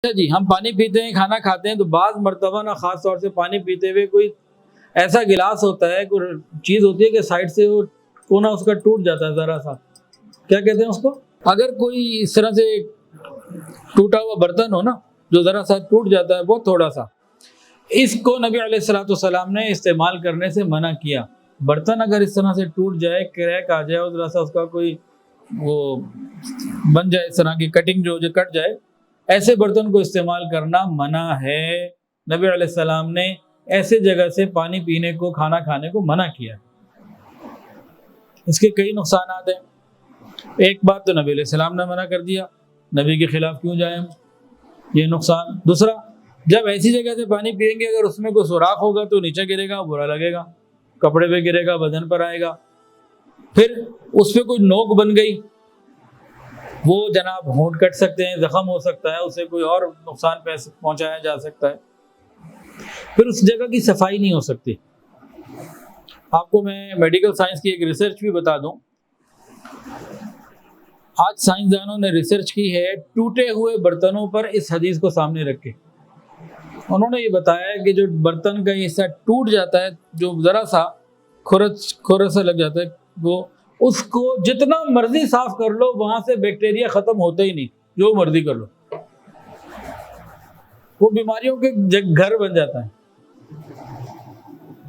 اچھا جی، ہم پانی پیتے ہیں، کھانا کھاتے ہیں، تو بعض مرتبہ نا خاص طور سے پانی پیتے ہوئے کوئی ایسا گلاس ہوتا ہے، کوئی چیز ہوتی ہے کہ سائڈ سے وہ کونا اس کا ٹوٹ جاتا ہے، ذرا سا کیا کہتے ہیں اس کو، اگر کوئی اس طرح سے ٹوٹا ہوا برتن ہو نا جو ذرا سا ٹوٹ جاتا ہے بہت تھوڑا سا، اس کو نبی علیہ الصلوۃ والسلام نے استعمال کرنے سے منع کیا۔ برتن اگر اس طرح سے ٹوٹ جائے، کریک آ جائے اور ذرا سا اس کا کوئی وہ بن جائے، اس طرح کی کٹنگ جو کٹ جائے، ایسے برتن کو استعمال کرنا منع ہے۔ نبی علیہ السلام نے ایسے جگہ سے پانی پینے کو، کھانا کھانے کو منع کیا۔ اس کے کئی نقصانات ہیں۔ ایک بات تو نبی علیہ السلام نے منع کر دیا، نبی کے خلاف کیوں جائیں ہم، یہ نقصان۔ دوسرا، جب ایسی جگہ سے پانی پئیں گے اگر اس میں کوئی سوراخ ہوگا تو نیچے گرے گا، برا لگے گا، کپڑے پہ گرے گا، بدن پر آئے گا، پھر اس پہ کوئی نوک بن گئی، وہ جناب ہونٹ کٹ سکتے ہیں، زخم ہو سکتا ہے، اسے کوئی اور نقصان پہنچایا جا سکتا ہے، پھر اس جگہ کی صفائی نہیں ہو سکتی۔ آپ کو میں میڈیکل سائنس کی ایک ریسرچ بھی بتا دوں۔ آج سائنسدانوں نے ریسرچ کی ہے ٹوٹے ہوئے برتنوں پر اس حدیث کو سامنے رکھ کے۔ انہوں نے یہ بتایا کہ جو برتن کا حصہ ٹوٹ جاتا ہے، جو ذرا سا کھرچ سا لگ جاتا ہے، وہ اس کو جتنا مرضی صاف کر لو وہاں سے بیکٹیریا ختم ہوتا ہی نہیں، جو مرضی کر لو، وہ بیماریوں کے گھر بن جاتا ہے۔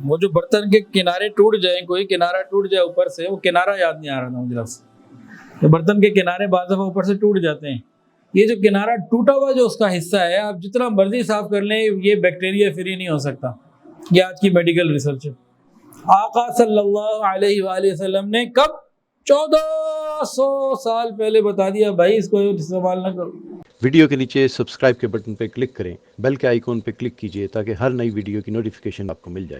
وہ جو برتن کے کنارے ٹوٹ جائیں، کوئی کنارہ ٹوٹ جائے اوپر سے، وہ کنارہ یاد نہیں آ رہا تھا مجھے لفظ، تو برتن کے کنارے بعض دفعہ اوپر سے ٹوٹ جاتے ہیں، یہ جو کنارہ ٹوٹا ہوا جو اس کا حصہ ہے، آپ جتنا مرضی صاف کر لیں یہ بیکٹیریا فری نہیں ہو سکتا۔ یہ آج کی میڈیکل ریسرچ ہے۔ آقا صلی اللہ علیہ وآلہ وسلم نے کب 1400 سال پہلے بتا دیا، بھائی اس کو استعمال نہ کرو۔ ویڈیو کے نیچے سبسکرائب کے بٹن پہ کلک کریں، بیل کے آئیکن پہ کلک کیجئے تاکہ ہر نئی ویڈیو کی نوٹیفیکیشن آپ کو مل جائے۔